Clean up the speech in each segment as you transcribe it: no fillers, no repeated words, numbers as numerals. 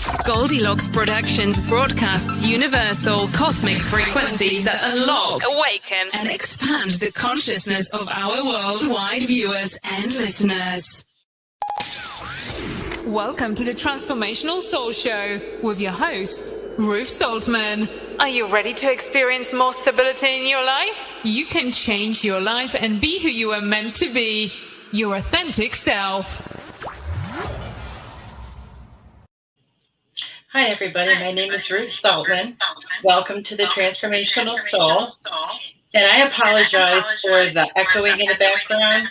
Goldylocks Productions broadcasts universal cosmic frequencies that unlock, awaken, and expand the consciousness of our worldwide viewers and listeners. Welcome to the Transformational Soul Show with your host, Ruth Soltman. Are you ready to experience more stability in your life? You can change your life and be who you are meant to be, your authentic self. Hi everybody, my name is Ruth Soltman. Welcome to the Transformational Soul. And I apologize for the echoing in the background.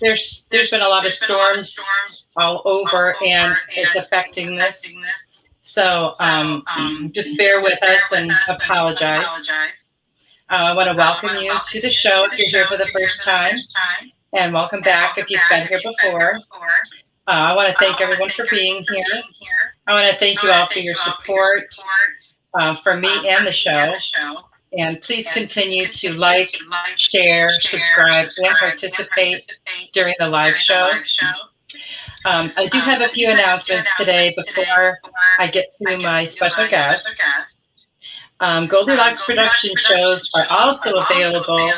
There's been a lot of storms all over and it's affecting this. So just bear with us and apologize. I want to welcome you to the show if you're here for the first time. And welcome back if you've been here before. I want to thank everyone for being here. I want to thank you all for your support for me and the show. And please continue to like, share, subscribe, and participate during the live show. I do have a few announcements today before I get to my special guest. Goldylocks Productions shows are also available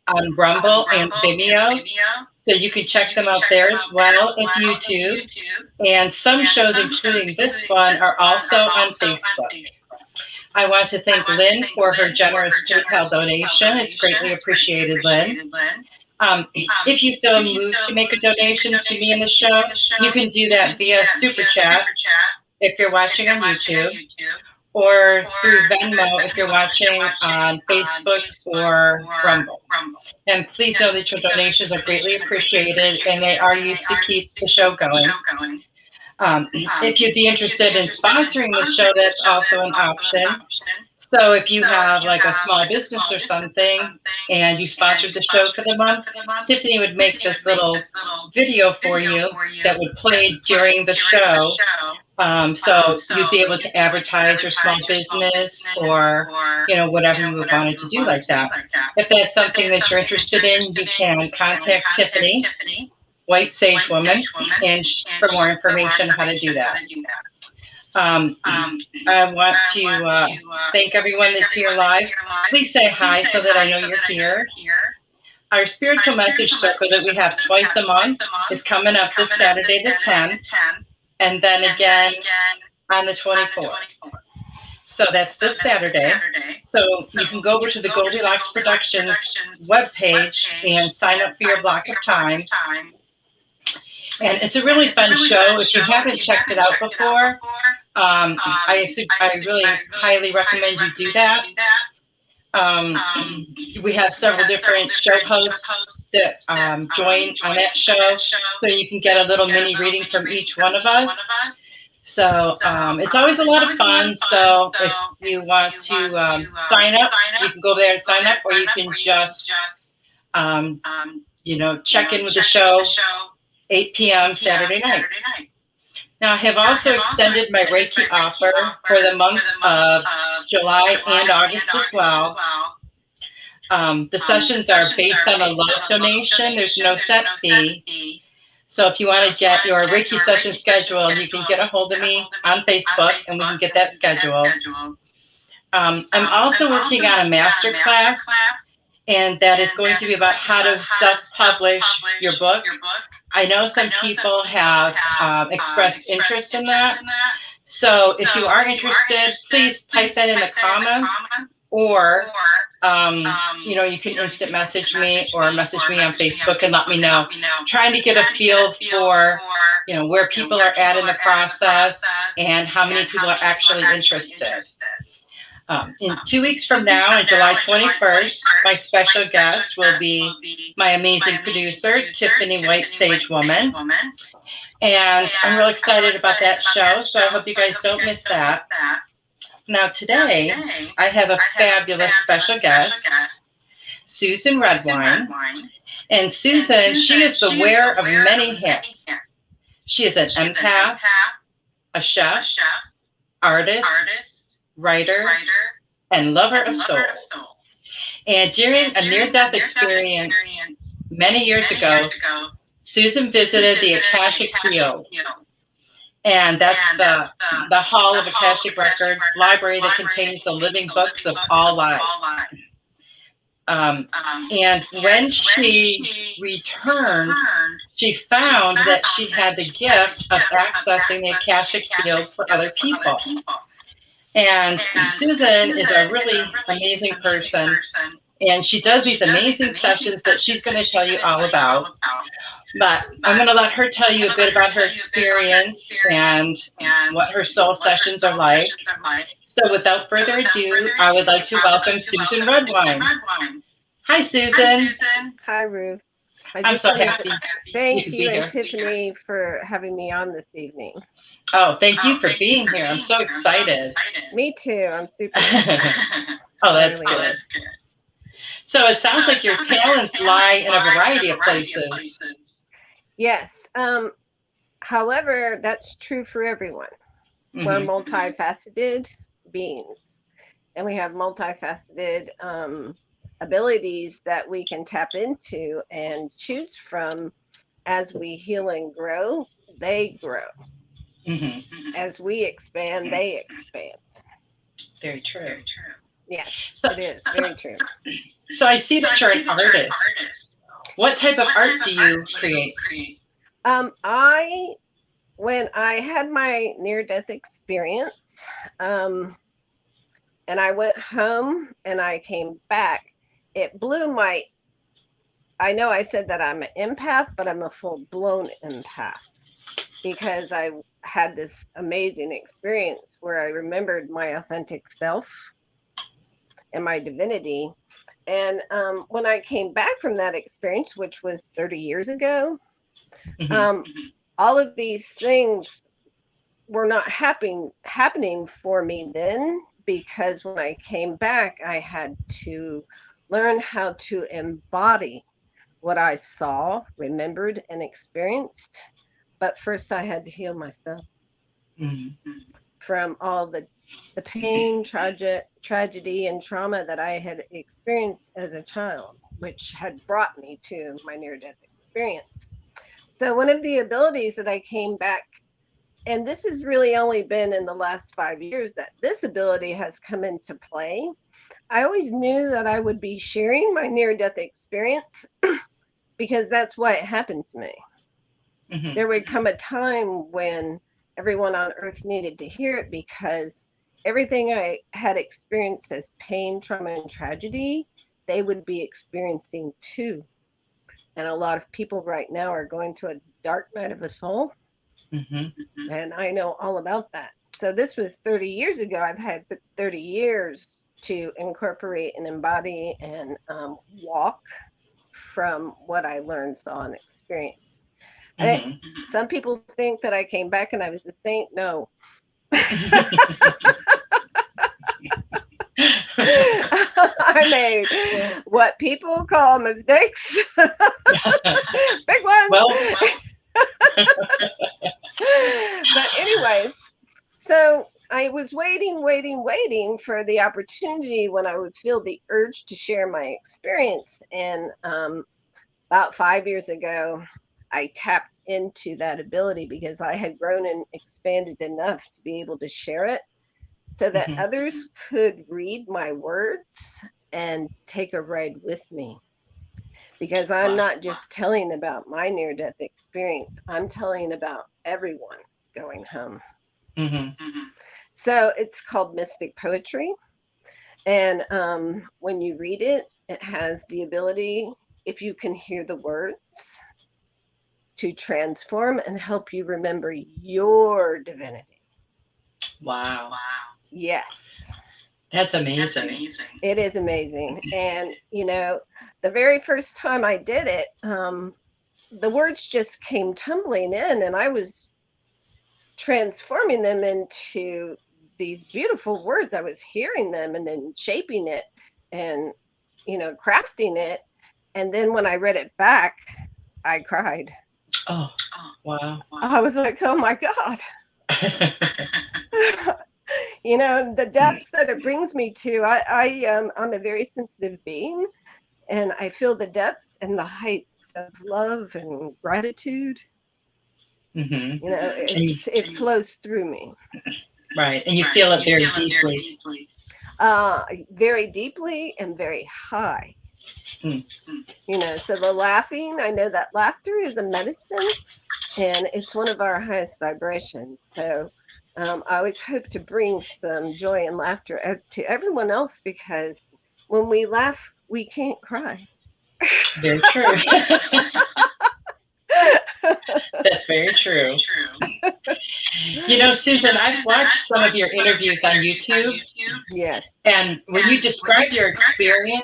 on Rumble and Vimeo. So you can check them out there as well as YouTube. And some shows, including this one, are also on Facebook. I want to thank Lynn for her generous PayPal donation. It's greatly appreciated, Lynn. If you feel moved to make a donation to me in the show, you can do that via Super Chat if you're watching on YouTube, or through Venmo if you're watching on Facebook or Rumble. And please know that your donations are greatly appreciated and they are used to keep the show going. If you'd be interested in sponsoring the show, that's also an option. So if you have like a small business or something and you sponsored the show for the month, Tiffany would make this little video for you that would play during the show. So you'd be able to advertise your small business or, whatever you would want to do like that. If that's something that you're interested in, you can contact Tiffany, White Sage Woman, and for more information how to do that. I want to thank everyone that's here live. Please say hi so that I know you're here. Our spiritual message circle that we have twice a month is coming up this Saturday the 10th, and then again on the 24th. So that's this Saturday. So you can go over to the Goldylocks Productions webpage and sign up for your block of time. And it's a really fun show. If you haven't checked it out before, I really highly recommend you do that. We have several different show hosts that join on that show, so you can get a little mini reading from each one of us. So it's always a lot of fun. So if you want to sign up, you can go there and sign up, or you can just check in with the show 8 p.m. Saturday night. Now, I have also extended my Reiki offer for the months of July and August as well. The sessions are based on a love donation. There's no set fee. So if you want to get your Reiki session scheduled, you can get a hold of me on Facebook and we can get that scheduled. I'm also working on a master class, and that is going to be about how to self-publish your book. I know some people have expressed interest in that. So if you are interested, please type that in the comments, or you can instant message me or message me on Facebook and let me know. Trying to get a feel for where people are at in the process and how many people are actually interested. In 2 weeks from now, on July 21st, my special guest will be my amazing producer, Tiffany White Sage Woman. And I'm real excited about that show, so I hope you guys don't miss that. Now today, I have a fabulous special guest, Susan Redwine. And Susan, she is the wearer of many hats. She is an empath, a chef, artist, writer, and lover of souls. And during a near-death experience many years ago, Susan visited the Akashic Field. And that's the Hall of Akashic Records library that contains the living books of all lives. And when she returned, she found that she had the gift of accessing the Akashic Field for other people. And Susan is a really amazing person, and she does these amazing sessions that she's going to tell you all about. But I'm going to let her tell you a bit about her experience and what her soul sessions are like. So without further ado, I would like to welcome Susan Redwine. Hi, Susan. Hi, Ruth. I'm so happy. Thank you and Tiffany for having me on this evening. Oh, thank you for being here. I'm so excited. Me too. I'm super excited. Oh, that's good. So it sounds like your talents lie in a variety of places. Yes. However, that's true for everyone. We're multifaceted beings, and we have multifaceted abilities that we can tap into and choose from. As we heal and grow, they grow. As we expand, they expand. Very true. Yes, it is very true. So I see that you're an artist. What type of art do you create? When I had my near-death experience, and I went home and I came back, it blew my, I know I said that I'm an empath, but I'm a full-blown empath, because I had this amazing experience where I remembered my authentic self and my divinity. And when I came back from that experience, which was 30 years ago, all of these things were not happening for me then, because when I came back, I had to learn how to embody what I saw, remembered, and experienced. But first I had to heal myself from all the pain, tragedy, and trauma that I had experienced as a child, which had brought me to my near-death experience. So one of the abilities that I came back, and this has really only been in the last 5 years that this ability has come into play. I always knew that I would be sharing my near-death experience because that's why it happened to me. There would come a time when everyone on earth needed to hear it, because everything I had experienced as pain, trauma, and tragedy, they would be experiencing too. And a lot of people right now are going through a dark night of the soul. And I know all about that. So this was 30 years ago. I've had 30 years to incorporate and embody and walk from what I learned, saw, and experienced. Some people think that I came back and I was a saint. No. I made what people call mistakes. Big ones. Well. But anyways, so I was waiting for the opportunity when I would feel the urge to share my experience. And about 5 years ago, I tapped into that ability because I had grown and expanded enough to be able to share it so that others could read my words and take a ride with me. Because I'm not just telling about my near-death experience, I'm telling about everyone going home. So it's called Mystic Poetry. And when you read it, it has the ability, if you can hear the words, to transform and help you remember your divinity. Wow. Yes. That's amazing. It is amazing. And, you know, the very first time I did it, the words just came tumbling in, and I was transforming them into these beautiful words. I was hearing them and then shaping it and, you know, crafting it. And then when I read it back, I cried. Oh, wow. I was like, oh my God. You know, the depths that it brings me to, I'm a very sensitive being, and I feel the depths and the heights of love and gratitude. Mm-hmm. You know, it flows through me. Right. And you feel it very deeply. Very deeply and very high. Mm. You know, so the laughing, I know that laughter is a medicine, and it's one of our highest vibrations. So I always hope to bring some joy and laughter to everyone else, because when we laugh, we can't cry. Very true. That's very true. You know, Susan, I've watched some of your interviews on YouTube. Yes. And when you describe your experience,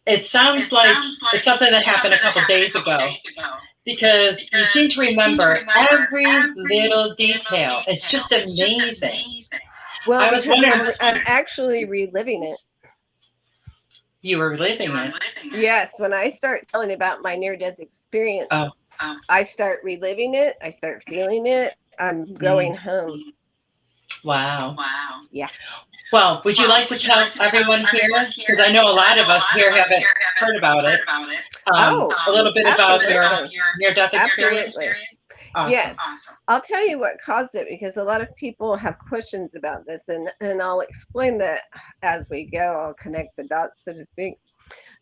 it sounds like it's something that happened a couple days ago, because you seem to remember every little detail. It's just amazing. Well, I was because wondering, I'm actually reliving it. you were living it. Yes, when I start telling about my near-death experience, Oh. I start reliving it. I start feeling it. I'm going home. Wow. Yeah. Well, would you like to tell everyone here, because I know a lot of us here haven't heard about it, a little bit about your near-death experience? Absolutely. Awesome. Yes. I'll tell you what caused it, because a lot of people have questions about this, and I'll explain that as we go. I'll connect the dots, so to speak.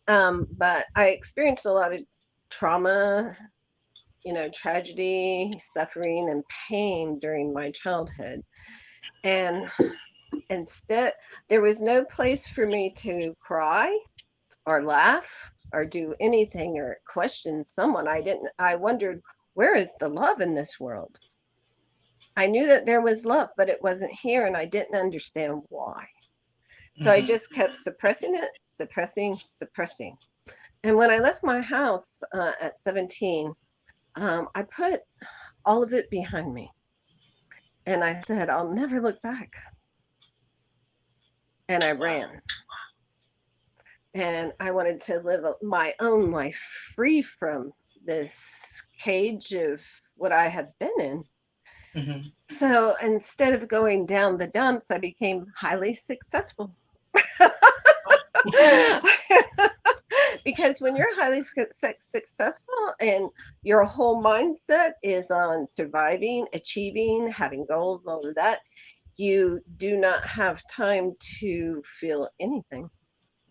But I experienced a lot of trauma, you know, tragedy, suffering, and pain during my childhood. And instead, there was no place for me to cry or laugh or do anything or question someone. I wondered, where is the love in this world? I knew that there was love, but it wasn't here, and I didn't understand why. So I just kept suppressing it, suppressing. And when I left my house at 17, I put all of it behind me. And I said, I'll never look back. And I ran. And I wanted to live my own life free from this cage of what I had been in. Mm-hmm. So instead of going down the dumps, I became highly successful. Because when you're highly successful and your whole mindset is on surviving, achieving, having goals, all of that, you do not have time to feel anything.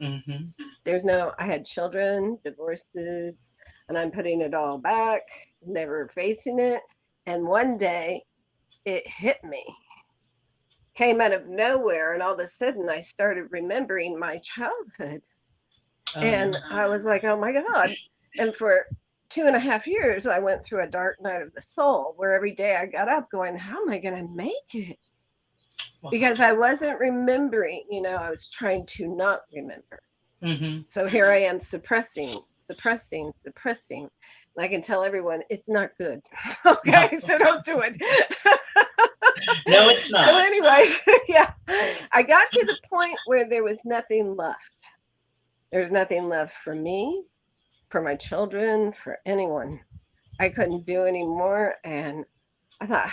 I had children, divorces, and I'm putting it all back, never facing it. And one day it hit me, came out of nowhere, and all of a sudden I started remembering my childhood. And I was like, oh my God. And for 2.5 years, I went through a dark night of the soul, where every day I got up going, how am I going to make it? Because I wasn't remembering, you know, I was trying to not remember. So here I am suppressing. And I can tell everyone it's not good. Okay, so don't do it. No, it's not. So anyway, yeah, I got to the point where there was nothing left. There's nothing left for me, for my children, for anyone. I couldn't do anymore. And I thought,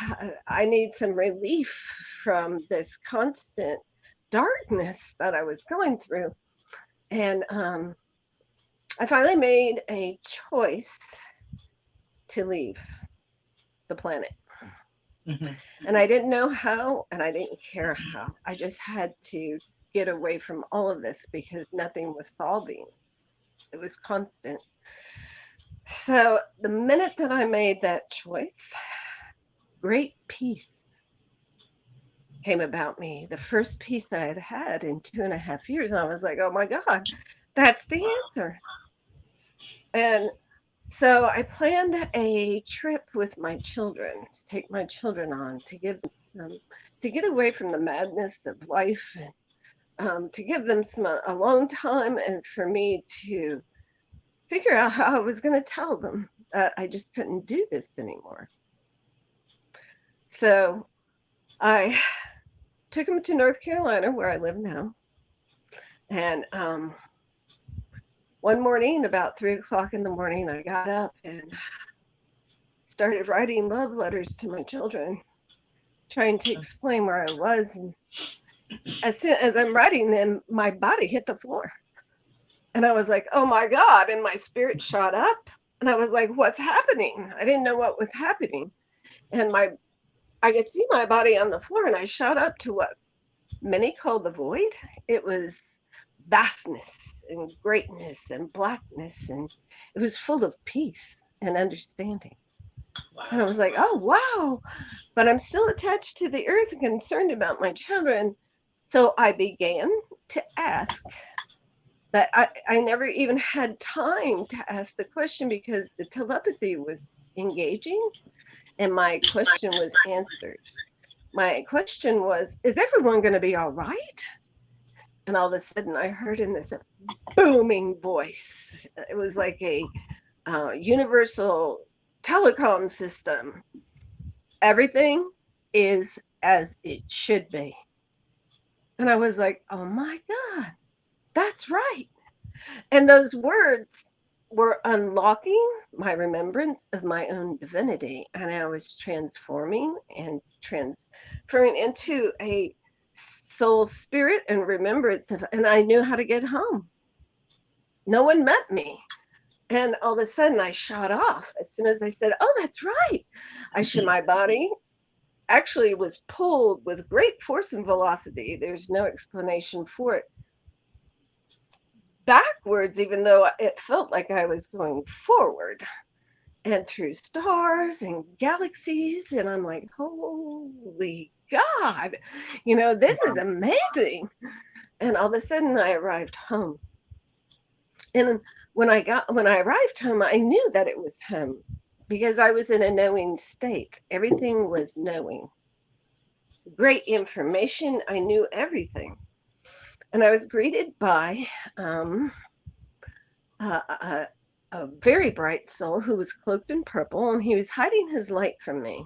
I need some relief from this constant darkness that I was going through. And I finally made a choice to leave the planet. And I didn't know how, and I didn't care how. I just had to get away from all of this, because nothing was solving. It was constant. So the minute that I made that choice, great peace came about me. The first peace I had had in 2.5 years. And I was like, oh my God, that's the answer. And so I planned a trip with my children, to take my children on, to give them to get away from the madness of life, and to give them a long time, and for me to figure out how I was going to tell them that I just couldn't do this anymore. So I took them to North Carolina, where I live now. And one morning, about 3:00 in the morning, I got up and started writing love letters to my children, trying to explain where I was. And as soon as I'm writing them, my body hit the floor. And I was like, oh my God. And my spirit shot up. And I was like, what's happening? I didn't know what was happening. And I could see my body on the floor, and I shot up to what many call the void. It was vastness and greatness and blackness, and it was full of peace and understanding. Wow. And I was like, oh, wow. But I'm still attached to the earth and concerned about my children. So I began to ask, but I never even had time to ask the question because the telepathy was engaging and my question was answered. My question was, is everyone going to be all right? And all of a sudden I heard in this booming voice, it was like a universal telecom system. Everything is as it should be. And I was like, oh my God, that's right. And those words were unlocking my remembrance of my own divinity. And I was transforming and transferring into a soul spirit and remembrance of, and I knew how to get home. No one met me. And all of a sudden I shot off. As soon as I said, oh, that's right. My body actually was pulled with great force and velocity. There's no explanation for it. Backwards, even though it felt like I was going forward and through stars and galaxies. And I'm like, holy God, this is amazing. And all of a sudden I arrived home. And when I arrived home, I knew that it was home because I was in a knowing state. Everything was knowing. Great information. I knew everything. And I was greeted by a very bright soul who was cloaked in purple, and he was hiding his light from me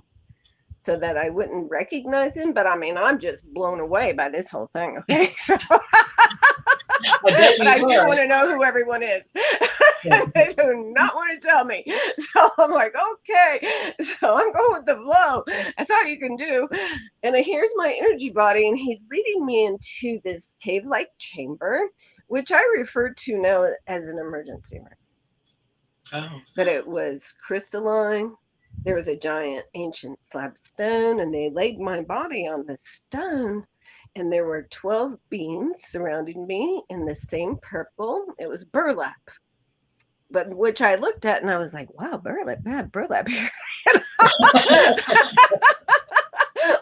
so that I wouldn't recognize him. But I mean, I'm just blown away by this whole thing. Okay. So but I do want to know who everyone is. They do not want to tell me. So I'm like, okay. So I'm going with the flow. That's all you can do. And here's my energy body, and he's leading me into this cave-like chamber, which I refer to now as an emergency room. Oh. But it was crystalline. There was a giant ancient slab stone, and they laid my body on the stone. And there were 12 beings surrounding me in the same purple. It was burlap, but which I looked at and I was like, wow, burlap, that burlap here.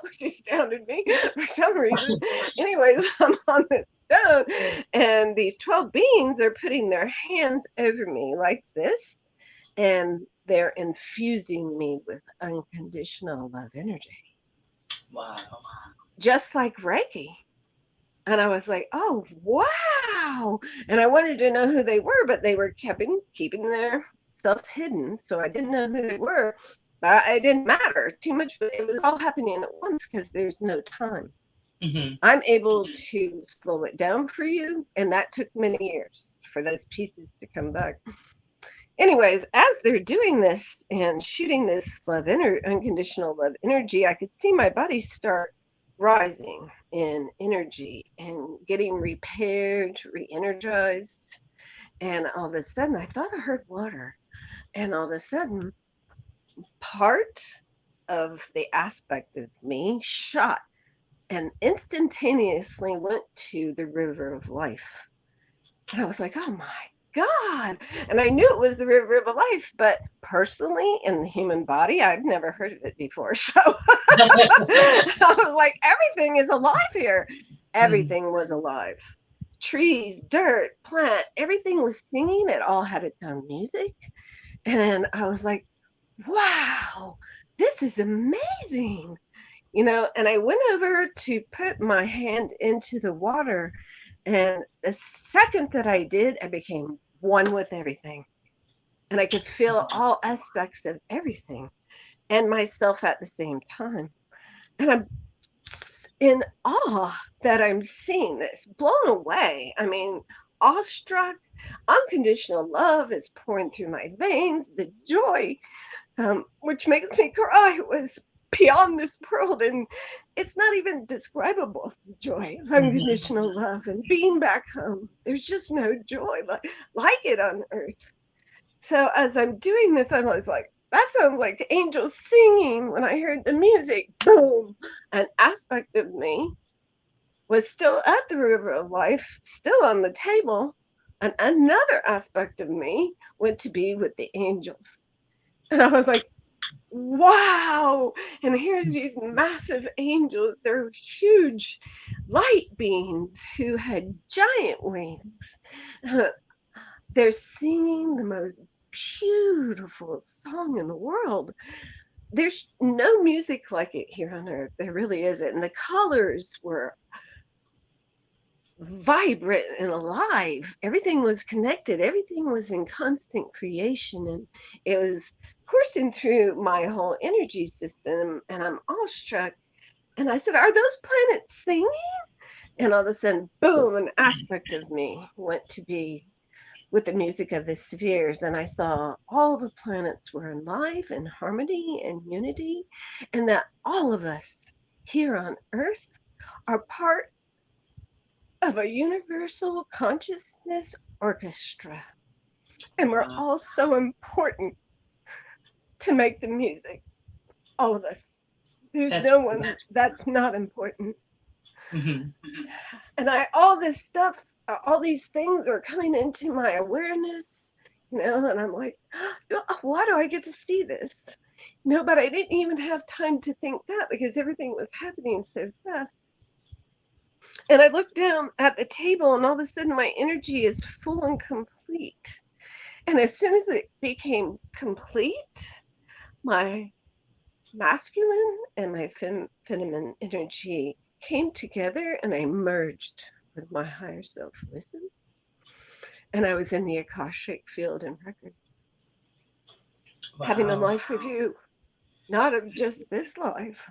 Which astounded me for some reason. Anyways, I'm on this stone and these 12 beings are putting their hands over me like this. And they're infusing me with unconditional love energy. Wow. Just like Reiki. And I was like, oh, wow. And I wanted to know who they were, but they were keeping their selves hidden. So I didn't know who they were, but it didn't matter too much. But it was all happening at once because there's no time. Mm-hmm. I'm able to slow it down for you. And that took many years for those pieces to come back. Anyways, as they're doing this and shooting this unconditional love energy, I could see my body start rising in energy and getting repaired, re-energized. And all of a sudden, I thought I heard water. And all of a sudden, part of the aspect of me shot and instantaneously went to the river of life. And I was like, oh my God. And I knew it was the river of life, but personally in the human body, I've never heard of it before. So I was like, everything is alive here. Everything was alive. Trees, dirt, plant, everything was singing. It all had its own music. And I was like, wow, this is amazing. And I went over to put my hand into the water. And the second that I did, I became one with everything. And I could feel all aspects of everything and myself at the same time. And I'm in awe that I'm seeing this, blown away. I mean, awestruck. Unconditional love is pouring through my veins. The joy, which makes me cry, was beyond this world, and it's not even describable, the joy of unconditional love and being back home. There's just no joy like it on earth. So as I'm doing this, I was like, that sounds like angels singing. When I heard the music, boom, an aspect of me was still at the river of life, still on the table. And another aspect of me went to be with the angels. And I was like, wow. And here's these massive angels. They're huge light beings who had giant wings. They're singing the most beautiful song in the world. There's no music like it here on earth. There really isn't. And the colors were vibrant and alive. Everything was connected. Everything was in constant creation. And it was coursing through my whole energy system. And I'm awestruck. And I said, are those planets singing? And all of a sudden, boom, an aspect of me went to be with the music of the spheres, and I saw all the planets were in life and harmony and unity, and that all of us here on Earth are part of a universal consciousness orchestra, and we're all so important to make the music. All of us. There's no one that's not important. Mm-hmm. And all this stuff, all these things are coming into my awareness, and I'm like, why do I get to see this? But I didn't even have time to think that because everything was happening so fast. And I looked down at the table, and all of a sudden my energy is full and complete. And as soon as it became complete, my masculine and my feminine energy came together, and I merged with my higher self wisdom. And I was in the Akashic Field and records, having a life review, not of just this life,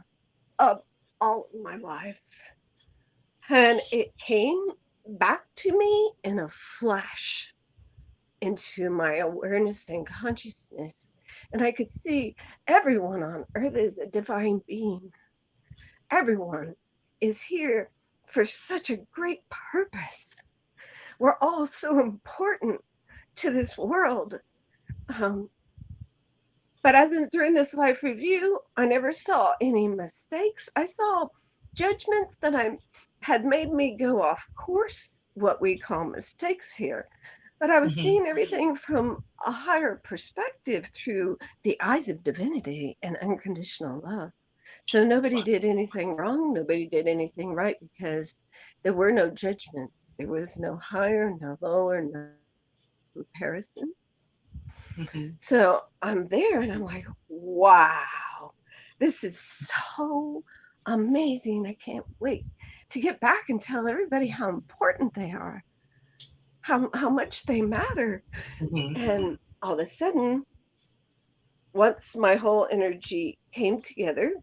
of all of my lives. And it came back to me in a flash into my awareness and consciousness. And I could see everyone on earth is a divine being. Everyone is here for such a great purpose. We're all so important to this world. But during this life review, I never saw any mistakes. I saw judgments that had made me go off course, what we call mistakes here. But I was seeing everything from a higher perspective through the eyes of divinity and unconditional love. So nobody did anything wrong. Nobody did anything right because there were no judgments. There was no higher, no lower, no comparison. So I'm there and I'm like, wow, this is so amazing. I can't wait to get back and tell everybody how important they are, how much they matter. And all of a sudden, once my whole energy came together,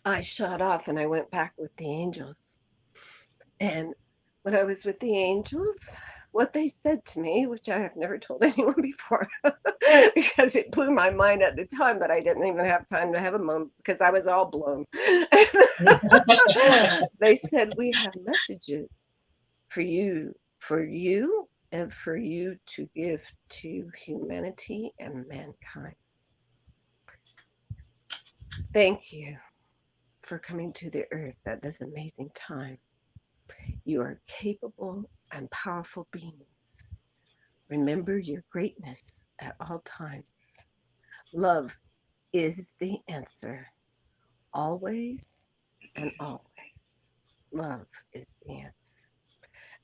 I shot off and I went back with the angels. And when I was with the angels, what they said to me, which I have never told anyone before, because it blew my mind at the time, but I didn't even have time to have a moment because I was all blown. They said, we have messages for you, and for you to give to humanity and mankind. Thank you for coming to the earth at this amazing time. You are capable and powerful beings. Remember your greatness at all times. Love is the answer. Always and always. Love is the answer.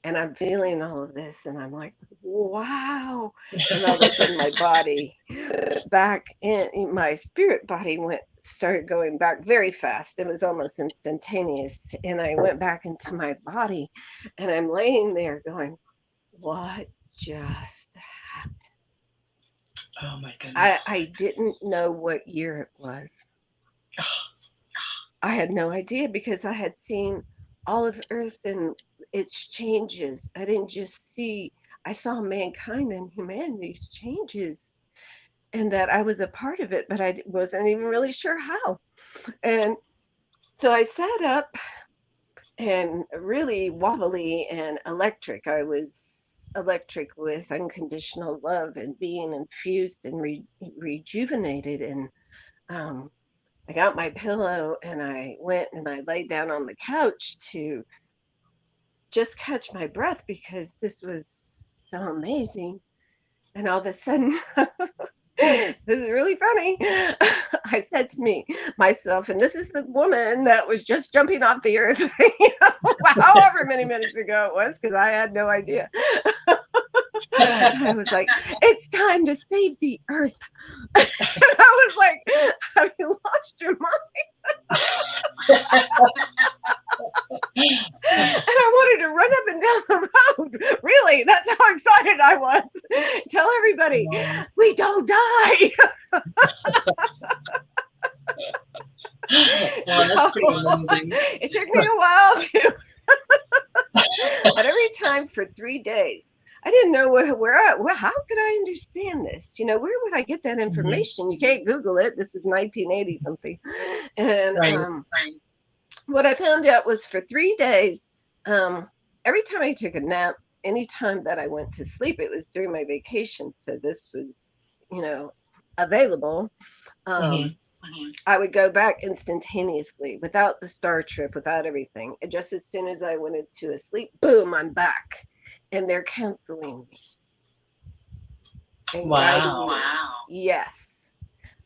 And I'm feeling all of this and I'm like, wow. And all of a sudden my body back in my spirit body started going back very fast. It was almost instantaneous. And I went back into my body and I'm laying there going, what just happened? Oh my goodness. I didn't know what year it was. I had no idea because I had seen all of Earth and its changes. I didn't just I saw mankind and humanity's changes and that I was a part of it, but I wasn't even really sure how. And so I sat up and really wobbly and electric. I was electric with unconditional love and being infused and rejuvenated. And I got my pillow and I went and I laid down on the couch to just catch my breath because this was so amazing. And all of a sudden, this is really funny. I said to myself, and this is the woman that was just jumping off the earth, however many minutes ago it was, because I had no idea. I was like, it's time to save the earth. I was like, have you lost your mind? And I wanted to run up and down the road. Really, that's how excited I was. Tell everybody, we don't die. That's pretty amazing. It took me a while to, but every time for 3 days, I didn't know how could I understand this? Where would I get that information? You can't Google it. This is 1980 something. And what I found out was for 3 days, every time I took a nap, anytime that I went to sleep, it was during my vacation. So this was, available. I would go back instantaneously without the star trip, without everything. And just as soon as I went into a sleep, boom, I'm back. And they're counseling me. And wow. Yes.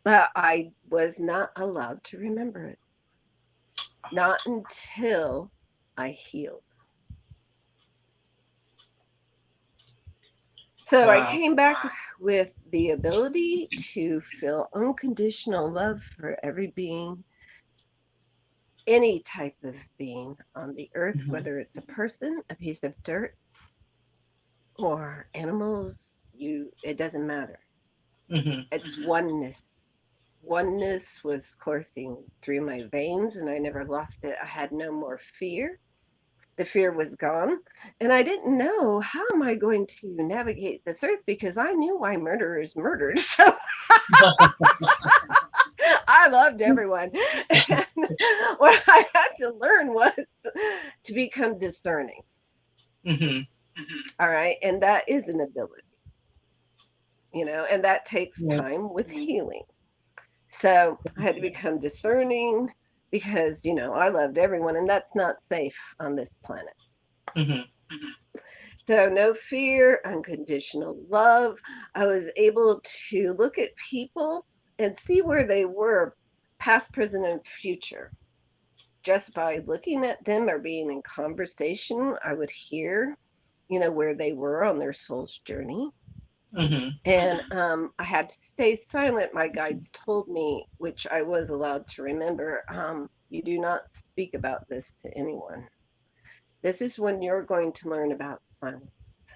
But I was not allowed to remember it. Not until I healed. So I came back with the ability to feel unconditional love for every being, any type of being on the earth, whether it's a person, a piece of dirt, or animals, it doesn't matter. It's oneness. Oneness was coursing through my veins and I never lost it. I had no more fear. The fear was gone. And I didn't know, how am I going to navigate this earth? Because I knew why murderers murdered. So I loved everyone. And what I had to learn was to become discerning. All right. And that is an ability, and that takes time with healing. So I had to become discerning because, I loved everyone and that's not safe on this planet. So no fear, unconditional love. I was able to look at people and see where they were past, present, and future. Just by looking at them or being in conversation, I would hear where they were on their soul's journey. And I had to stay silent. My guides told me, which I was allowed to remember, you do not speak about this to anyone. This is when you're going to learn about silence,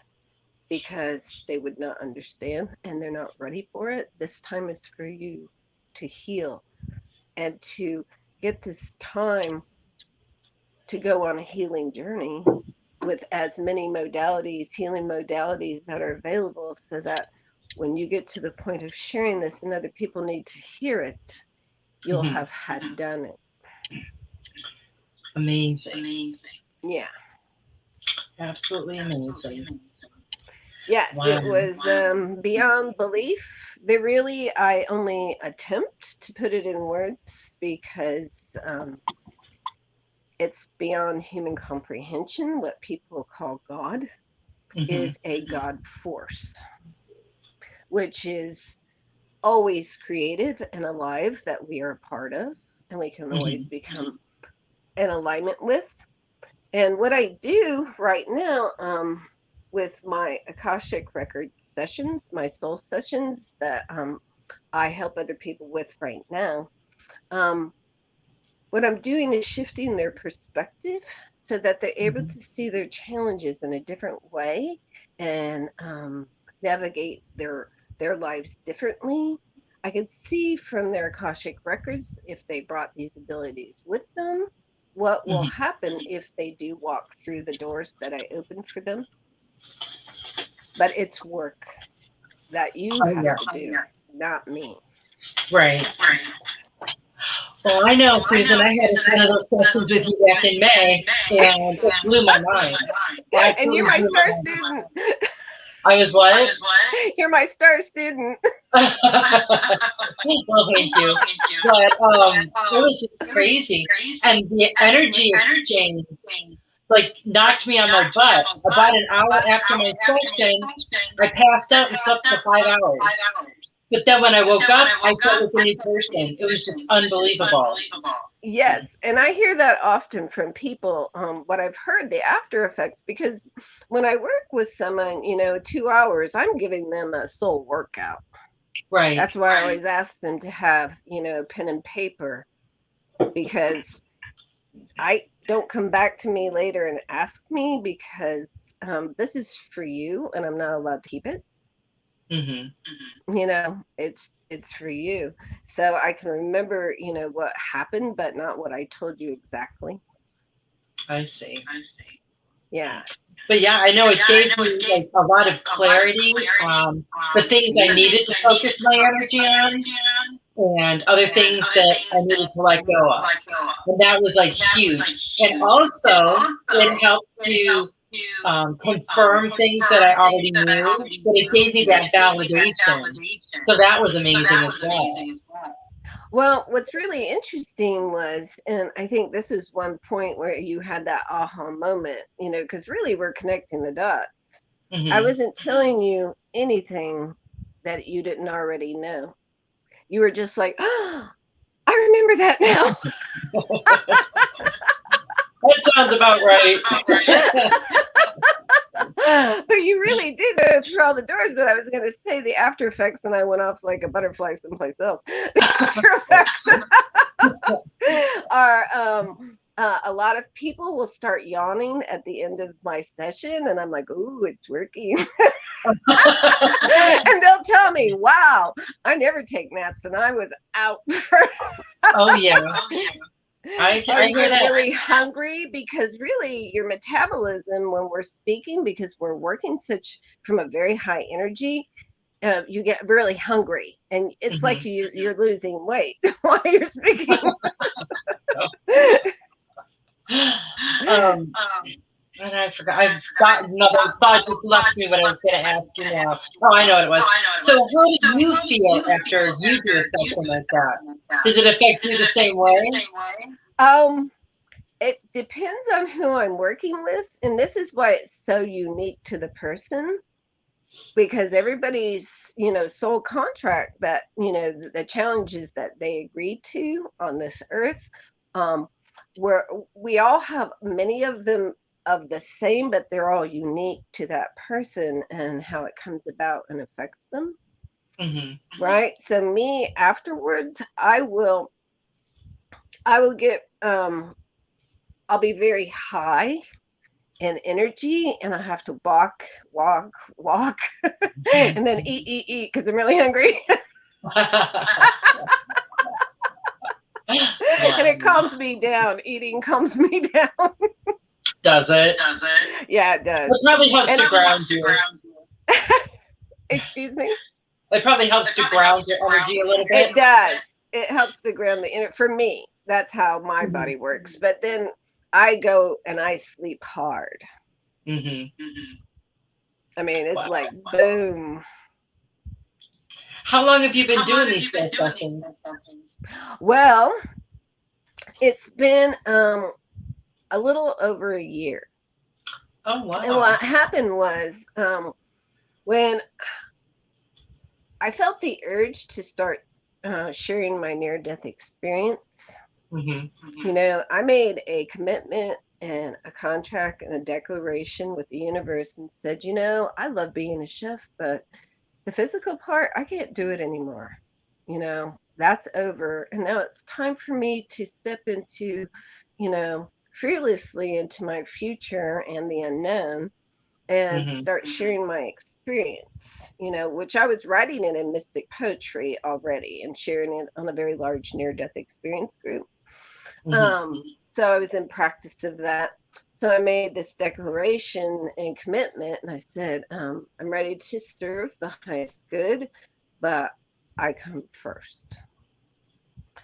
because they would not understand and they're not ready for it. This time is for you to heal and to get this time to go on a healing journey with as many modalities, healing modalities that are available, so that when you get to the point of sharing this and other people need to hear it, you'll have had done it. Amazing. Yeah. Absolutely amazing. Yes, it was beyond belief. I only attempt to put it in words because it's beyond human comprehension. What people call God is a God force, which is always creative and alive, that we are a part of, and we can always become in alignment with. And what I do right now with my Akashic Records sessions, my soul sessions that I help other people with right now, what I'm doing is shifting their perspective so that they're able to see their challenges in a different way and navigate their lives differently. I can see from their Akashic Records, if they brought these abilities with them, what will happen if they do walk through the doors that I open for them. But it's work that you have to do, not me. Right. Well, I know, Susan, I had one of those sessions with you back in May, and it blew my mind. And you're my star student. I was what? You're my star student. Well, thank you. But it was just crazy. And the energy exchange like knocked me on my butt. About an hour after my session, I passed out and slept for 5 hours. But then when I woke up, I felt like a new person. It was just unbelievable. Yes, and I hear that often from people. What I've heard, the after effects, because when I work with someone, 2 hours, I'm giving them a soul workout. Right. That's why I always ask them to have, pen and paper, because I don't come back to me later and ask me, because this is for you and I'm not allowed to keep it. It's for you, so I can remember what happened, but not what I told you exactly. I see. Yeah. But yeah, I know it gave me like a lot of clarity on the things I needed to focus my energy on, and other things that I needed to let go of, and that was like huge. And also it helped to confirm things that I already knew, but it gave me that validation. So that was amazing as well. Well, what's really interesting was, and I think this is one point where you had that aha moment, because really we're connecting the dots. I wasn't telling you anything that you didn't already know. You were just like, oh, I remember that now. That sounds about right. But you really did go through all the doors. But I was going to say the after effects, and I went off like a butterfly someplace else. The after effects are a lot of people will start yawning at the end of my session, and I'm like, ooh, it's working. And they'll tell me, wow, I never take naps, and I was out. Oh yeah. I hear that. Really hungry, because really your metabolism, when we're speaking, because we're working from a very high energy, you get really hungry, and it's like you're losing weight while you're speaking. And I forgot. I've got another thought just left me what I was going to ask you now. Oh, I know what it was. So how do you feel after you do a session like that? Does it affect you the same way? It depends on who I'm working with, and this is why it's so unique to the person, because everybody's soul contract, that the challenges that they agreed to on this earth, where we all have many of them of the same, but they're all unique to that person and how it comes about and affects them. Right. So me, afterwards, I will get I'll be very high in energy, and I have to walk, and then eat, because I'm really hungry. And it calms me down. Eating calms me down. Does it? Yeah, it does. It probably helps to ground you. Excuse me? It probably helps to ground your energy a little bit. It does. It helps to ground the energy. For me, that's how my body works. But then I go and I sleep hard. I mean, it's like boom. How long have you been doing these sessions? Well, it's been a little over a year. Oh, wow. And what happened was, when I felt the urge to start sharing my near-death experience, I made a commitment and a contract and a declaration with the universe, and said, I love being a chef, but the physical part, I can't do it anymore. That's over. And now it's time for me to step into, fearlessly into my future and the unknown, and start sharing my experience, which I was writing it in mystic poetry already and sharing it on a very large near-death experience group. So I was in practice of that. So I made this declaration and commitment, and I said, I'm ready to serve the highest good, but I come first.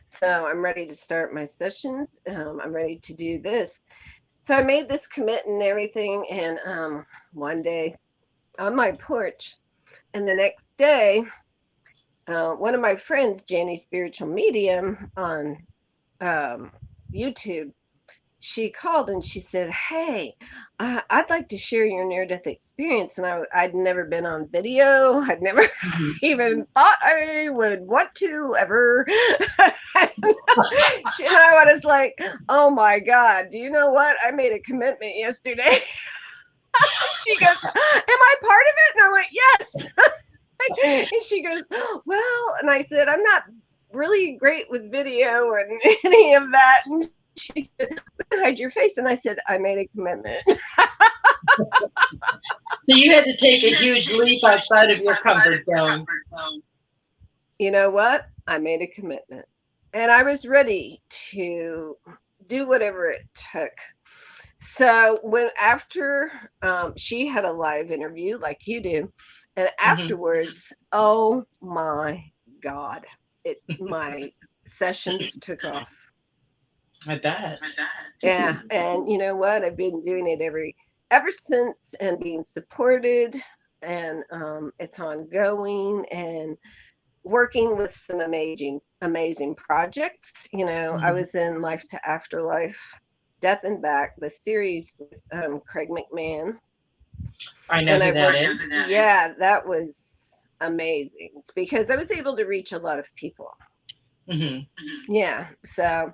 So I'm ready to start my sessions. I'm ready to do this. So I made this commitment and everything. And one day on my porch. And the next day, one of my friends, Janie Spiritual Medium on YouTube, she called and she said, "Hey, I'd like to share your near-death experience." And I'd never been on video. I'd never even thought I would want to ever. She and I was like, "Oh my God, do you know what? I made a commitment yesterday." She goes, "Am I part of it?" And I went, "Yes." And she goes, "Well," and I said, "I'm not really great with video and any of that." And she said, "We can hide your face." And I said, "I made a commitment." So you had to take a huge leap outside of your comfort zone. You know what? I made a commitment. And I was ready to do whatever it took. So when after she had a live interview like you do, and afterwards, oh my God, my sessions took off. I bet. Yeah, and you know what? I've been doing it ever since, and being supported, and it's ongoing, and working with some amazing projects. You know, I was in Life to Afterlife, Death and Back, the series with Craig McMahon. I know who that is. Yeah, that was amazing because I was able to reach a lot of people. Yeah, so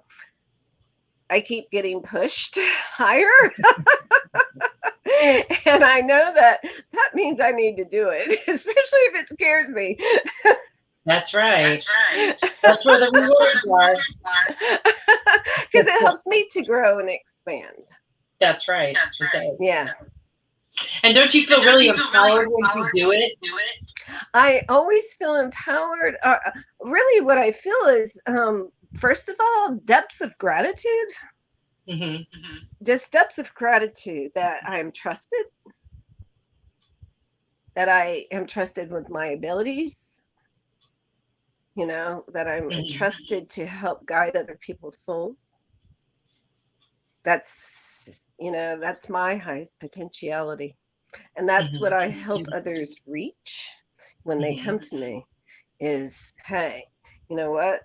I keep getting pushed higher. And I know that means I need to do it, especially if it scares me. That's right. That's where the rewards are. Because it helps me to grow and expand. That's right. Yeah. And don't you feel really empowered once you do it? I always feel empowered. Really, what I feel is, first of all, depths of gratitude. Just depths of gratitude that I am trusted, that I am trusted with my abilities, you know, that I'm entrusted to help guide other people's souls. That's, you know, that's my highest potentiality. And that's what I help others reach when they come to me is, hey, you know what?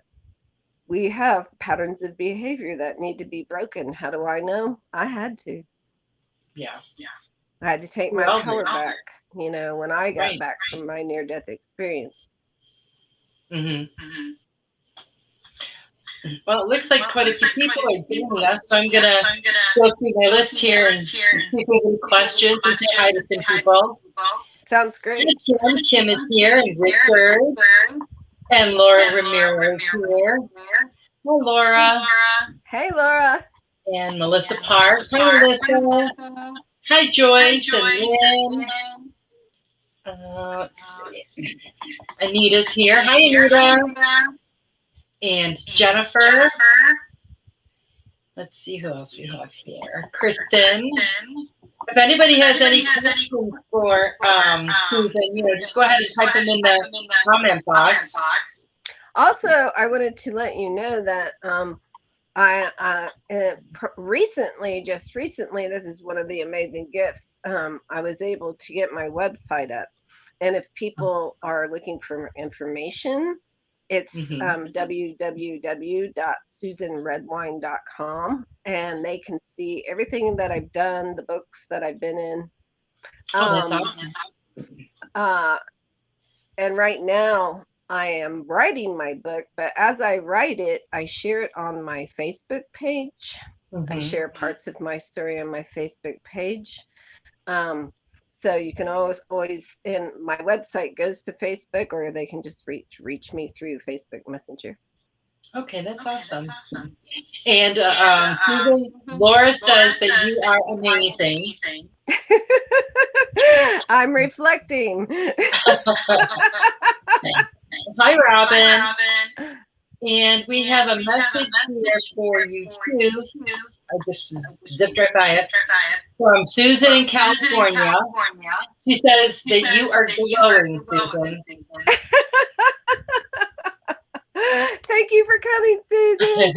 We have patterns of behavior that need to be broken. How do I know? I had to. Yeah. I had to take my power back, you know, when I got back from my near-death experience. Well, it looks like quite a few people are joining us, so I'm going to go through my list here and see if we have any questions and say hi to some people. Sounds great. Kim is here, and Richard, and Laura Ramirez here. Hi, Laura. Hey, Laura. And Melissa Parks. Hi, Melissa. Hi, Joyce and Lynn. Let's see. Anita's here. Hi, Anita. And Jennifer. Let's see who else we have here. Kristen. If anybody has any questions for Susan, you know, just go ahead and type them in the comment box. Also, I wanted to let you know that I just recently, this is one of the amazing gifts. I was able to get my website up, and if people are looking for information, it's www.susanredwine.com, and they can see everything that I've done, the books that I've been in. And right now I am writing my book, but as I write it, I share it on my Facebook page. I share parts of my story on my Facebook page. So you can always, and my website goes to Facebook, or they can just reach me through Facebook Messenger. Okay, that's awesome. And Susan, Laura says that you are amazing. I'm reflecting. Hi, Robin. And we have a message here for you too. I just zipped right by it. From Susan in California. She says that you are glowing, Susan. Thank you for coming, Susan.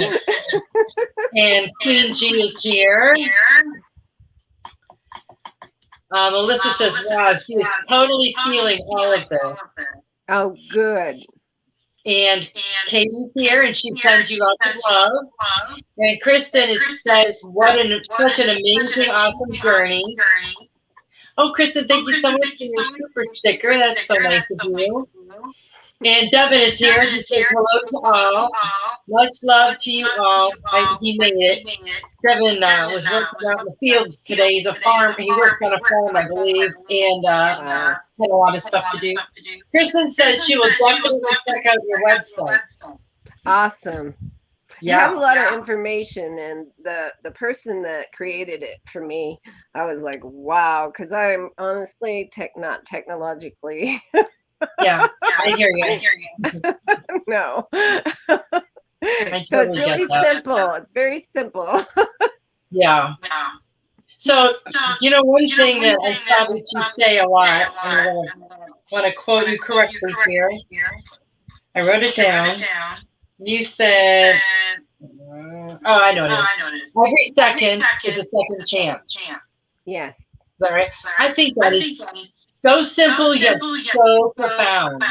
And Queen G is here. Melissa says, wow, she is totally feeling all of this. Oh, good. And Katie's here, and she sends you lots of love. And Kristen says, such an amazing, awesome journey. Oh, Kristen, thank you so much for your super sticker. That's so nice of you. And Devin is here. He says hello to all. Much love to you all. He made it. Devin was working out in the fields today. He's a farm. He works on a farm, I believe, and had a lot of stuff to do. Kristen said she will definitely check out your website. Awesome. Yeah. It has a lot of information, and the person that created it for me, I was like, wow, because I'm honestly not technologically. Yeah, I hear you. No. Totally so it's really simple. It's very simple. Yeah. So, one thing that I probably should say a lot, and I want to quote you correctly here. I wrote it down. You said, I know it is. Every second is a second chance. Yes. Is that right? I think that is so simple yet so profound.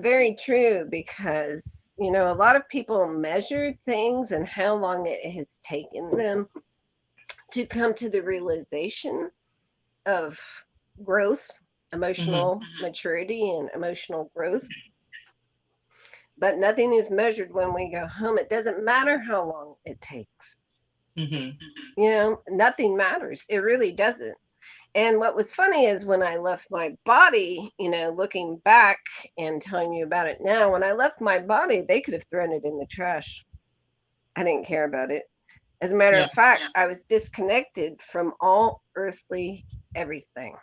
Very true, because a lot of people measure things and how long it has taken them to come to the realization of growth, emotional maturity, and emotional growth. But nothing is measured when we go home. It doesn't matter how long it takes. Nothing matters. It really doesn't. And what was funny is when I left my body, looking back and telling you about it now, when I left my body, they could have thrown it in the trash. I didn't care about it. As a matter of fact, I was disconnected from all earthly everything.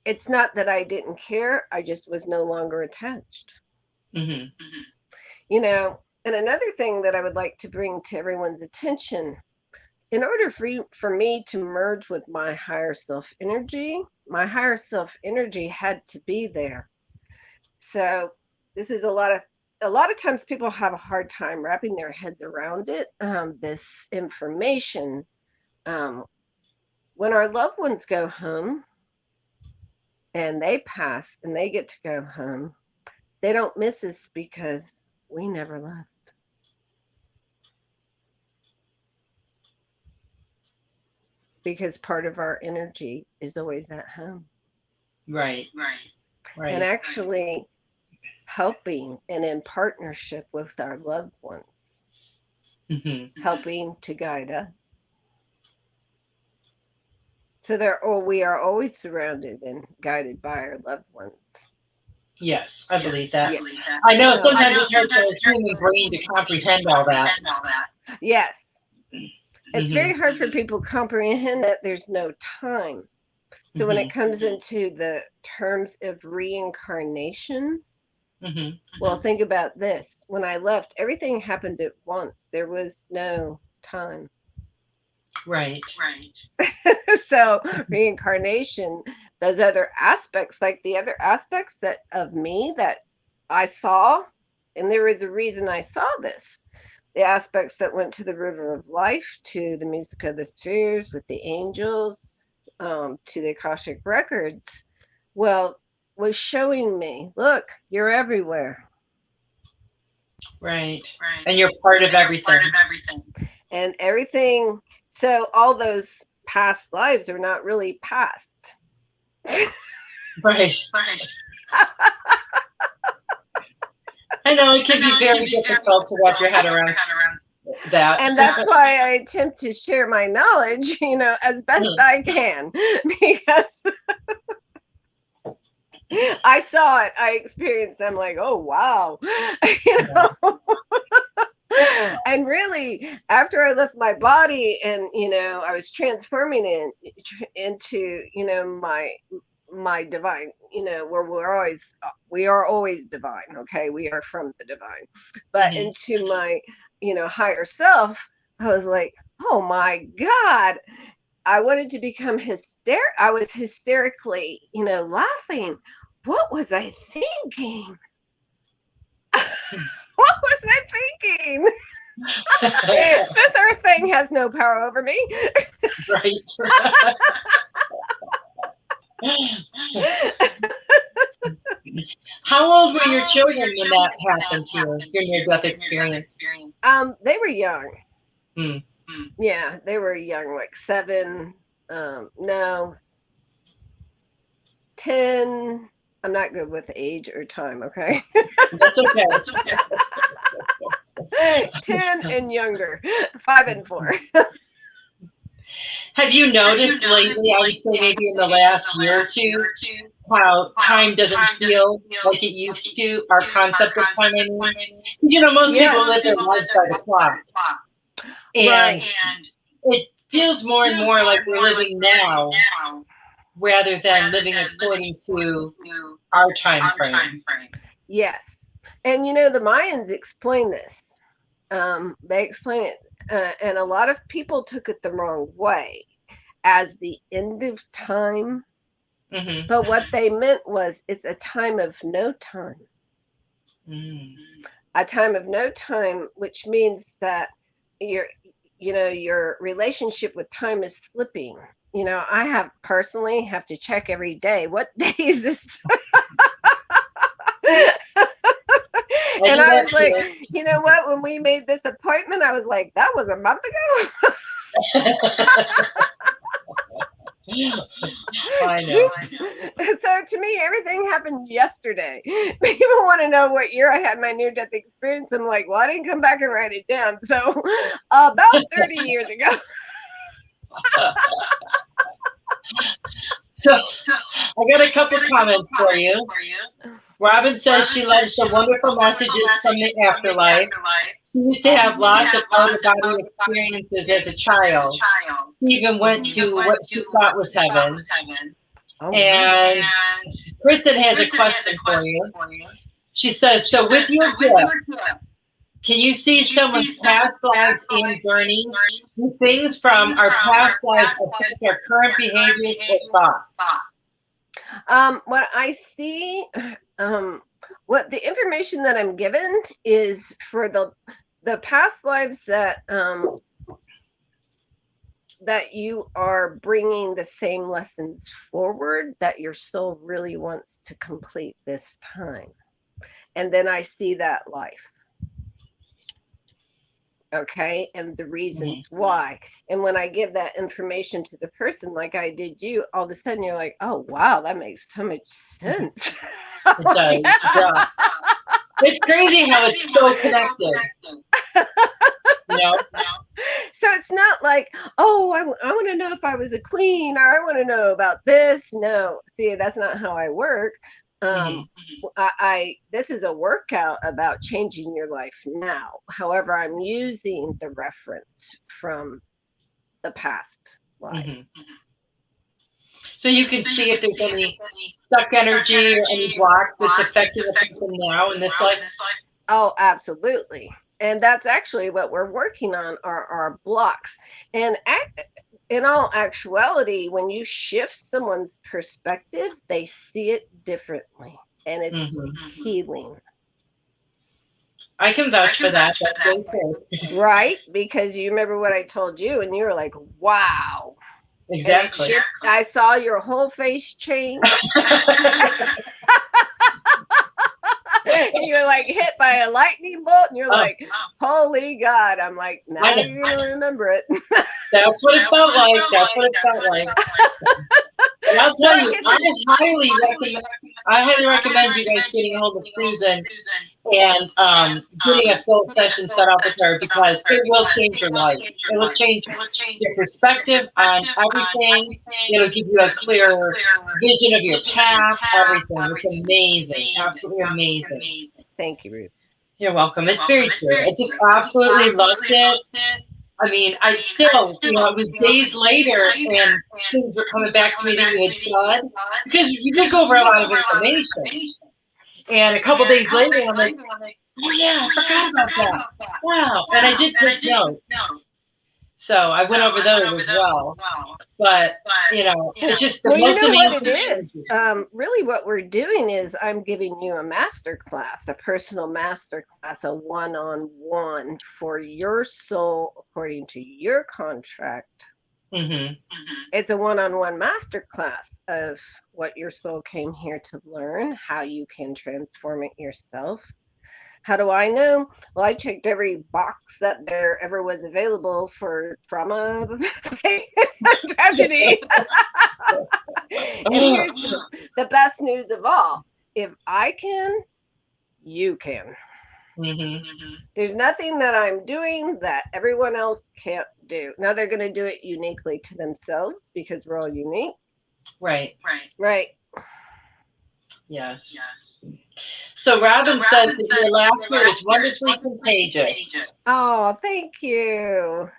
It's not that I didn't care. I just was no longer attached. And another thing that I would like to bring to everyone's attention, in order for me to merge with my higher self energy had to be there. So this is a lot of times people have a hard time wrapping their heads around it. This information, when our loved ones go home and they pass and they get to go home, they don't miss us because we never left. Because part of our energy is always at home. Right. And actually helping and in partnership with our loved ones, helping to guide us. So we are always surrounded and guided by our loved ones. Yes, I believe that. I know sometimes it's hard for the human brain to comprehend all that. Yes. It's very hard for people to comprehend that there's no time. So when it comes into the terms of reincarnation, well, think about this. When I left, everything happened at once. There was no time. Right. So reincarnation, those other aspects, like the other aspects of me that I saw, and there is a reason I saw this. The aspects that went to the river of life, to the music of the spheres with the angels, to the Akashic Records, was showing me, look, you're everywhere. Right. And you're part of everything. And everything. So all those past lives are not really past. Right. I know it can be very difficult to wrap your head around that. And that's why I attempt to share my knowledge, as best I can, because I saw it, I experienced it, I'm like, oh, wow. And really, after I left my body and, I was transforming it into, my divine, where we are always divine. Okay. We are from the divine, but into my, higher self, I was like, oh my God, I wanted to become I was hysterically, laughing. What was I thinking? What was I thinking? This earth thing has no power over me. Right. How old were your children when that happened to you, your near-death experience? They were young. Hmm. Yeah, they were young, like 7, no, 10. I'm not good with age or time, okay? That's okay. 10 and younger, 5 and 4. Have you noticed lately, I would say maybe in the last year or two, how time doesn't feel like it used to, our concept of time, I mean? You know, most people live their life by the clock. And Right. it feels more and more like we're living now rather than living according to our time frame. Yes. And you know, the Mayans explain this. They explain it, and a lot of people took it the wrong way as the end of time. Mm-hmm. But what they meant was it's a time of no time. Mm. A time of no time, which means that your relationship with time is slipping. You know, I personally have to check every day. What day is this? And I was like, you know what? When we made this appointment, I was like, that was a month ago. I know. So to me, everything happened yesterday. People want to know what year I had my near-death experience. I'm like, well, I didn't come back and write it down. So about 30 years ago. So I got a couple comments for you. Robin says she loves the wonderful messages from the afterlife. She used to have lots of out-of-body experiences as a child. She even went to what she thought was heaven. And Kristen has a question for you. She says, so with your gift, can you see someone's past lives and journeys? Do things from our past lives affect our current behaviors or thoughts? What I see, what the information that I'm given is for the past lives that you are bringing the same lessons forward that your soul really wants to complete this time. And then I see that life. Okay, and the reasons why. And when I give that information to the person, like I did you, all of a sudden you're like, oh wow, that makes so much sense. It does. Yeah. It's crazy how it's so connected. You know? So it's not like, oh, I want to know if I was a queen, or I want to know about this. No, see, that's not how I work. This is a workout about changing your life now. However, I'm using the reference from the past lives. So you can see if there's any stuck energy or any blocks that's affecting the person now in this life. Oh, absolutely. And that's actually what we're working on, are our blocks. And in all actuality, when you shift someone's perspective, they see it differently, and it's healing. I can vouch for that. That's okay. Right? Because you remember what I told you, and you were like, wow. Exactly. I saw your whole face change. And you're like hit by a lightning bolt, and you're like, holy God. I'm like, now you're going to remember it. That's what it felt like. That's what it felt like. And I'll tell you, I highly recommend you guys getting a hold of Susan and getting a soul session set up with her, because it will change your life. It will change your perspective on everything. It'll give you a clearer vision of your path, everything. It's amazing. Absolutely amazing. Thank you, Ruth. You're welcome. It's very true. I just absolutely loved it. I mean, I still, it was days later and things were coming back to me that you had said, because you did go over a lot of information. And a couple days later, I'm like, oh yeah, I forgot about that. Wow. And I did take notes. So I went over those as well. But, it's just the most amazing. Well, what it is, really what we're doing is I'm giving you a master class, a personal master class, a one-on-one for your soul according to your contract Mm-hmm. It's a one-on-one masterclass of what your soul came here to learn, how you can transform it yourself. How do I know? Well, I checked every box that there ever was available for trauma, tragedy. And here's the best news of all. If I can, you can. Mm-hmm. There's nothing that I'm doing that everyone else can't do. Now they're going to do it uniquely to themselves because we're all unique. Right. Right. Yes. So Robin says that your laughter is wonderfully contagious. Oh, thank you.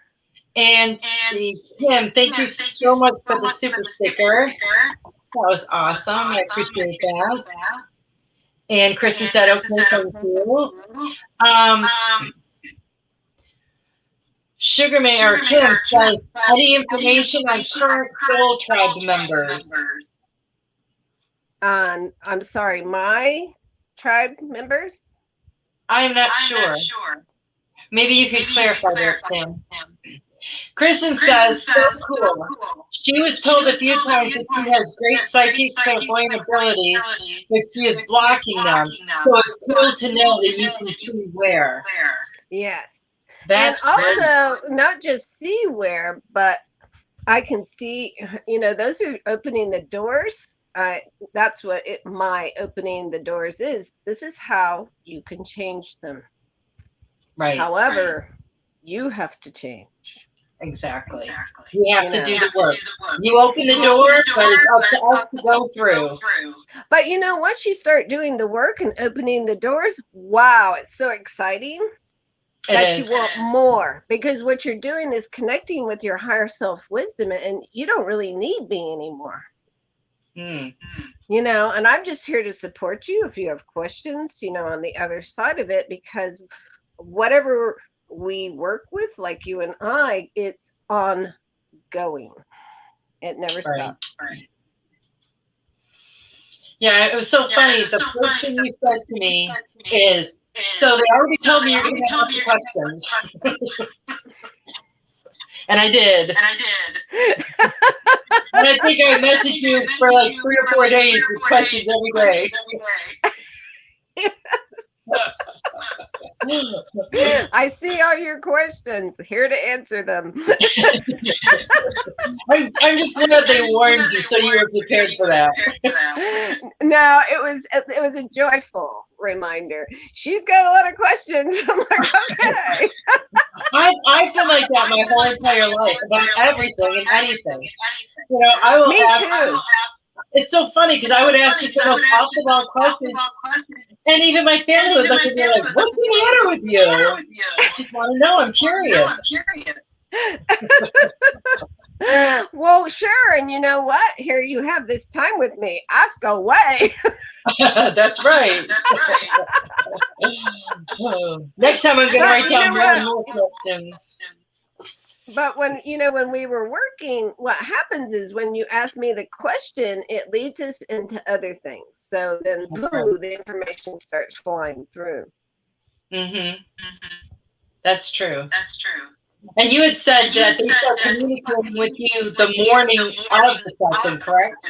And see, Kim, thank you so much for the super sticker. That was awesome. I appreciate that. And Kristen said, okay, thank you. Sugar May or Kim says, any information on current Soul Tribe members? I'm sorry, my tribe members? I'm not sure. Maybe you could clarify there, Kim. Kristen says, so cool. She was told a few times that she has great psychic clairvoyant abilities, but she is blocking them. So it's cool to know that you can see where. Yes. That's and also not just see where, but I can see, those are opening the doors. That's what my opening the doors is. This is how you can change them. Right. However, you have to change. Exactly. You have to do the work. You open the door, but it's up to us to go through. But once you start doing the work and opening the doors, wow, it's so exciting that you want more, because what you're doing is connecting with your higher self wisdom, and you don't really need me anymore. And I'm just here to support you if you have questions, on the other side of it, because whatever we work with, like you and I, it's ongoing. It never stops. Right. Yeah, it was so funny. The first thing you said to me is, so they already told me you're going to have the questions. And I did. And I think I messaged you for like 3 or 4 days with questions every day. I see all your questions. Here to answer them. I'm just glad they warned you so you were prepared for that. No, it was a joyful reminder. She's got a lot of questions. I'm like, okay. I've been like that my whole entire life about everything and anything. I will Me ask. too. It's so funny because I would ask just the most off-the-wall questions, and even my family would look at me like, "What's the matter with you?" I just want to know. I'm curious. Well, sure. And you know what? Here you have this time with me. Ask away. That's right. Next time I'm going to write down more questions. But when we were working, what happens is when you ask me the question, it leads us into other things. So then the information starts flying through. That's true. And you had said that they start communicating with you the morning of the session, correct?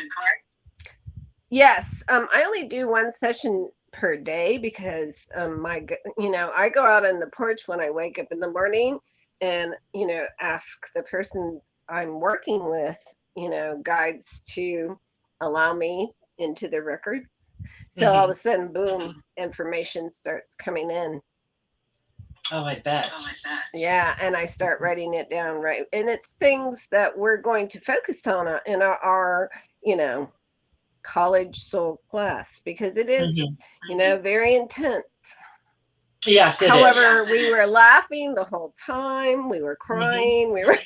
Yes. I only do one session per day because I go out on the porch when I wake up in the morning and, ask the persons I'm working with, guides to allow me into the records. So all of a sudden, boom, information starts coming in. Oh, I bet. Yeah, and I start writing it down, right? And it's things that we're going to focus on in our college soul class, because it is, very intense. Yes, it However, is. we were laughing the whole time. We were crying. We were.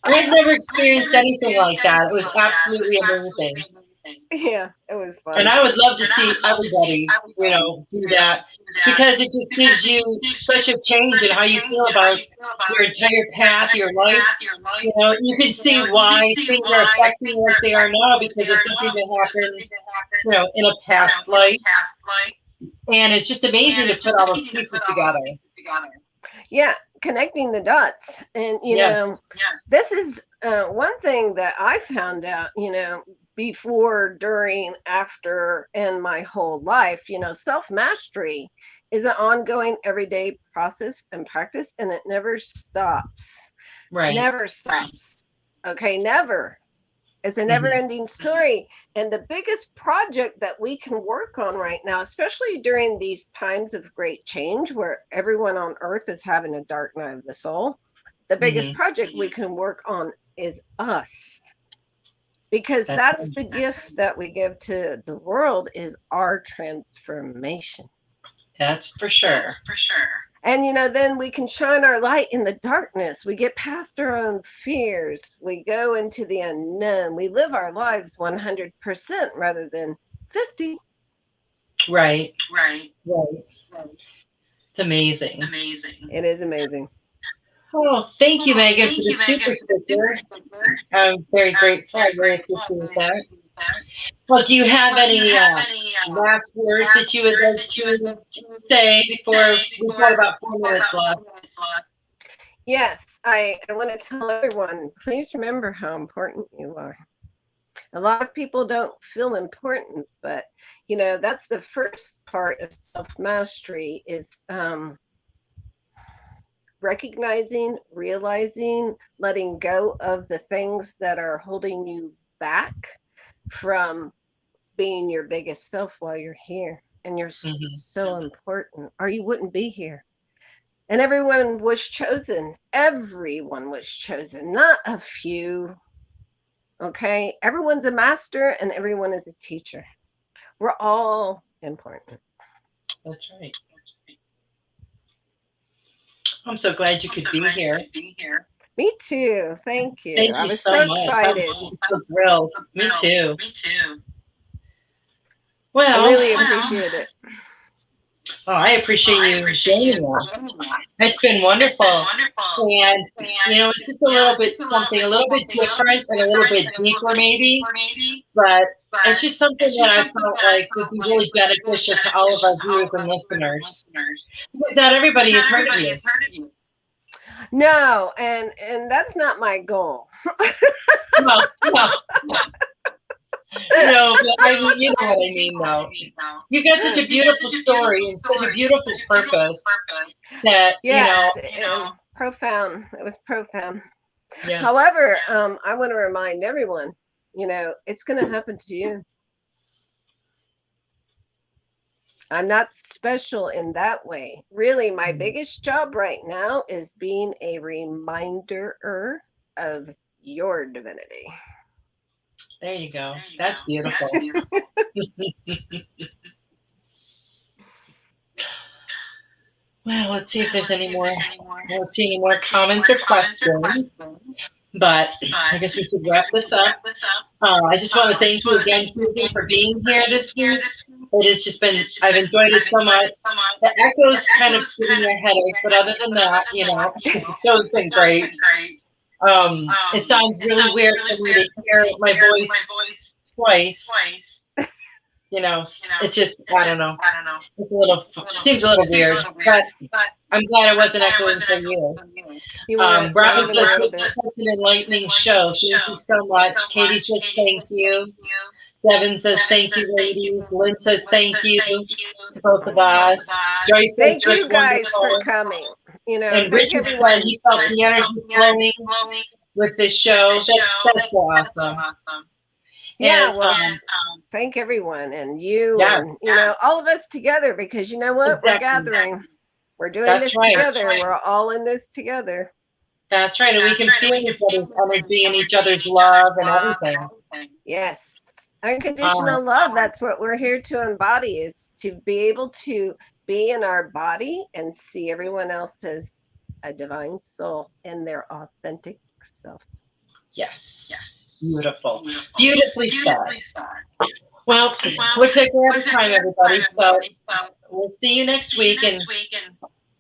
I've never experienced anything like that. It was absolutely amazing. Yeah, it was fun. And I would love to see everybody, do that, because it just gives you such a change in how you feel about your entire path, your life. You can see why things are affecting you like they are now because of something that happened, in a past life. And it's just amazing to put all those pieces together. Yeah, connecting the dots. And, this is one thing that I found out, before, during, after, and my whole life, self-mastery is an ongoing everyday process and practice, and it never stops. Right. Never stops. Okay, never. It's a never-ending story. And the biggest project that we can work on right now, especially during these times of great change where everyone on earth is having a dark night of the soul, the biggest project we can work on is us. Because that's the gift that we give to the world, is our transformation. That's for sure. And, then we can shine our light in the darkness. We get past our own fears. We go into the unknown. We live our lives 100% rather than 50. Right. It's amazing. It is amazing. Oh, thank you, Megan, for the super sticker. I'm very grateful. I really appreciate that. Well, do you have any last words that you would like to say before we've got about 4 minutes left? Yes, I want to tell everyone, please remember how important you are. A lot of people don't feel important, but, that's the first part of self-mastery, is recognizing, realizing, letting go of the things that are holding you back from being your biggest self while you're here. And you're so important, or you wouldn't be here. And everyone was chosen. Everyone was chosen, not a few. Okay, everyone's a master and everyone is a teacher. We're all important. That's right. I'm so glad you could be here. Me too. Thank you. Thank you I was so so much. excited. I'm so thrilled. Me too. Well, I really appreciate it. Oh, I appreciate you joining us. It's been wonderful. And, it's just a little bit something, a little bit different and a little bit deeper maybe. But it's just something that I felt like would be really beneficial to all of our viewers and listeners. Because not everybody has heard of you. No, and that's not my goal. No. No, but I mean, you know what I mean, though. You got such a beautiful story and such a beautiful purpose that, profound. It was profound. Yeah. However, I want to remind everyone, it's going to happen to you. I'm not special in that way. Really, my biggest job right now is being a reminder of your divinity. There you go. That's beautiful. Well, let's see if there's any more. I don't see any more comments or questions. But I guess we should wrap this up. I just want to thank you again, Susan, for being here this week. It has just been, I've enjoyed it so much. The echoes kind of giving me a headache, but other than that, the show's been great. It sounds really weird for me to hear my voice twice. It's just, I don't know. It seems a little weird, but I'm glad it wasn't echoing for you. Robin says, this is such an enlightening show. Thank you so much. Katie says, thank you. Devin says, thank you, ladies. Lynn says, thank you to both of us. Joyce says, thank you guys for coming. And Richard said he felt the energy flowing with this show. That's so awesome. Yeah, and, thank everyone and you and all of us together, because you know what? Exactly. We're gathering. We're doing this together. We're all in this together. That's right. And we can feel each other's energy and each other's love and everything. Yes. Unconditional love. That's what we're here to embody, is to be able to be in our body and see everyone else as a divine soul in their authentic self. Yes. Beautiful. Beautifully said. Well, looks like we're out of time, everybody. So we'll see you next week. And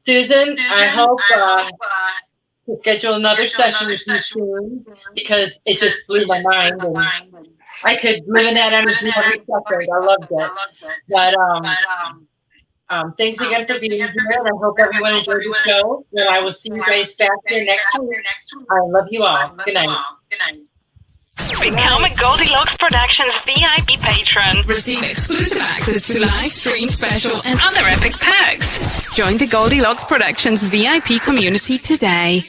Susan, I hope to schedule another session with you soon, because it just blew my mind. And I could live in that energy every second. I loved it. But Thanks again for being here, and I hope everyone enjoyed the show. And I will see you guys back here next week. I love you all. Good night. Become a Goldylocks Productions VIP patron. Receive exclusive access to live stream special and other epic perks. Join the Goldylocks Productions VIP community today.